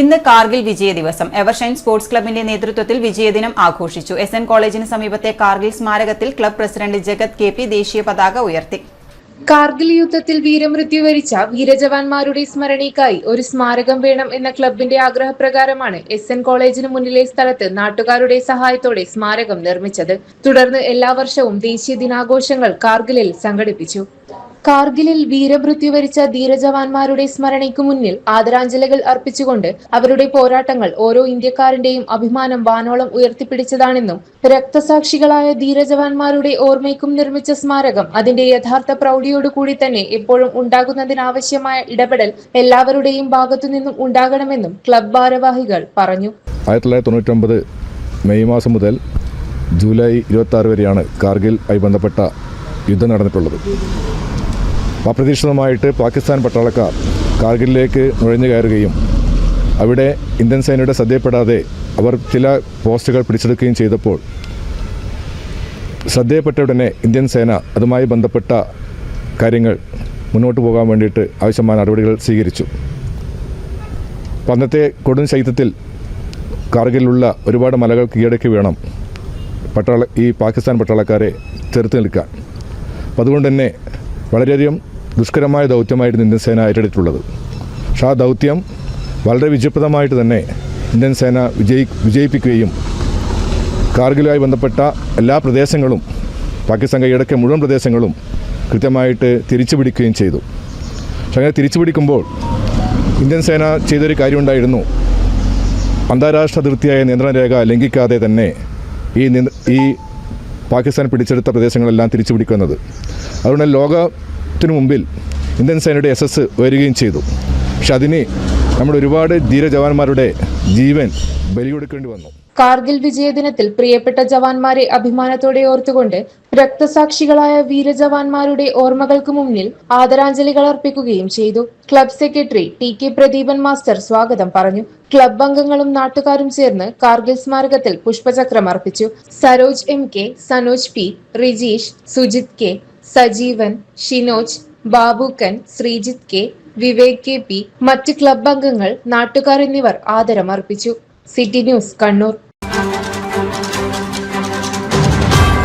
ഇന്ന് കാർഗിൽ വിജയ ദിവസം. Evershine sports ക്ലബിന്റെ നേതൃത്വത്തിൽ വിജയദിനം ആഘോഷിച്ചു. SN കോളേജിന് സമീപത്തെ കാർഗിൽ സ്മാരകത്തിൽ ക്ലബ് പ്രസിഡന്റ് ജഗത് KP ദേശീയ പതാക ഉയർത്തി. കാർഗിൽ യുദ്ധത്തിൽ വീരമൃത്യു വരിച്ച വീരജവാന്മാരുടെ സ്മരണയ്ക്കായി ഒരു സ്മാരകം വേണം എന്ന ക്ലബിന്റെ ആഗ്രഹപ്രകാരമാണ് SN കോളേജിന് മുന്നിലെ സ്ഥലത്ത് നാട്ടുകാരുടെ സഹായത്തോടെ സ്മാരകം നിർമ്മിച്ചത്. തുടർന്ന് എല്ലാ വർഷവും ദേശീയ ദിനാഘോഷങ്ങൾ കാർഗിലിൽ സംഘടിപ്പിച്ചു. കാർഗിലിൽ വീരമൃത്യു വരിച്ച ധീരജവാന്മാരുടെ സ്മരണയ്ക്കു മുന്നിൽ ആദരാഞ്ജലികൾ അർപ്പിച്ചുകൊണ്ട് അവരുടെ പോരാട്ടങ്ങൾ ഓരോ ഇന്ത്യക്കാരന്റെയും അഭിമാനം വാനോളം ഉയർത്തിപ്പിടിച്ചതാണെന്നും രക്തസാക്ഷികളായ ധീരജവാന്മാരുടെ ഓർമ്മയ്ക്കും നിർമ്മിച്ച സ്മാരകം അതിന്റെ യഥാർത്ഥ പ്രൗഢിയോടുകൂടി തന്നെ എപ്പോഴും ഉണ്ടാകുന്നതിനാവശ്യമായ ഇടപെടൽ എല്ലാവരുടെയും ഭാഗത്തുനിന്നും ഉണ്ടാകണമെന്നും ക്ലബ് ഭാരവാഹികൾ പറഞ്ഞു. 1999 മെയ് മാസം മുതൽ ജൂലൈ 26 വരെയാണ് കാർഗിലുമായി ബന്ധപ്പെട്ട യുദ്ധം നടന്നിട്ടുള്ളത്. അപ്രതീക്ഷിതമായിട്ട് പാകിസ്ഥാൻ പട്ടാളക്കാർ കാർഗിലിലേക്ക് നുഴഞ്ഞു കയറുകയും അവിടെ ഇന്ത്യൻ സേനയുടെ ശ്രദ്ധയപ്പെടാതെ അവർ ചില പോസ്റ്റുകൾ പിടിച്ചെടുക്കുകയും ചെയ്തപ്പോൾ ശ്രദ്ധയപ്പെട്ട ഉടനെ ഇന്ത്യൻ സേന അതുമായി ബന്ധപ്പെട്ട കാര്യങ്ങൾ മുന്നോട്ട് പോകാൻ വേണ്ടിയിട്ട് ആവശ്യമായ നടപടികൾ സ്വീകരിച്ചു. അന്നത്തെ കൊടും ശൈത്യത്തിൽ കാർഗിലുള്ള ഒരുപാട് മലകൾ കീഴടക്കി വേണം ഈ പാകിസ്ഥാൻ പട്ടാളക്കാരെ ചെറുത്ത് നിൽക്കാൻ. അപ്പം അതുകൊണ്ട് തന്നെ വളരെയധികം ദുഷ്കരമായ ദൗത്യമായിരുന്നു ഇന്ത്യൻ സേന ഏറ്റെടുത്തിട്ടുള്ളത്. പക്ഷേ ആ ദൗത്യം വളരെ വിജയപ്രദമായിട്ട് തന്നെ ഇന്ത്യൻ സേന വിജയിപ്പിക്കുകയും കാർഗിലുമായി ബന്ധപ്പെട്ട എല്ലാ പ്രദേശങ്ങളും പാകിസ്ഥാൻ കൈയടക്കിയ മുഴുവൻ പ്രദേശങ്ങളും കൃത്യമായിട്ട് തിരിച്ചു പിടിക്കുകയും ചെയ്തു. പക്ഷേ അങ്ങനെ തിരിച്ചു പിടിക്കുമ്പോൾ ഇന്ത്യൻ സേന ചെയ്തൊരു കാര്യമുണ്ടായിരുന്നു. അന്താരാഷ്ട്ര അതിർത്തിയായ നിയന്ത്രണ രേഖ ലംഘിക്കാതെ തന്നെ ഈ പാകിസ്ഥാൻ പിടിച്ചെടുത്ത പ്രദേശങ്ങളെല്ലാം തിരിച്ചു പിടിക്കുന്നത്. അതുകൊണ്ട് ലോകത്തിനു മുമ്പിൽ ഇന്ത്യൻ സേനയുടെ യശസ് ഉയരുകയും ചെയ്തു. പക്ഷെ അതിന് നമ്മുടെ ഒരുപാട് ധീരജവാന്മാരുടെ ജീവൻ ബലികൊടുക്കേണ്ടി വന്നു. കാർഗിൽ വിജയദിനത്തിൽ പ്രിയപ്പെട്ട ജവാന്മാരെ അഭിമാനത്തോടെ ഓർത്തുകൊണ്ട് രക്തസാക്ഷികളായ വീരജവാന്മാരുടെ ഓർമ്മകൾക്ക് മുന്നിൽ ആദരാഞ്ജലികൾ അർപ്പിക്കുകയും ചെയ്തു. Club secretary TK Pradeepan master സ്വാഗതം പറഞ്ഞു. ക്ലബ് അംഗങ്ങളും നാട്ടുകാരും ചേർന്ന് കാർഗിൽ സ്മാരകത്തിൽ പുഷ്പചക്രം അർപ്പിച്ചു. Saroj MK, Sanoj P, Rijeesh, Sujith K, Sajeevan, Shinoj, Babukkan, Sreejith K, Vivek KP, മറ്റ് ക്ലബ് അംഗങ്ങൾ, നാട്ടുകാർ എന്നിവർ ആദരം അർപ്പിച്ചു. City news, Kannur.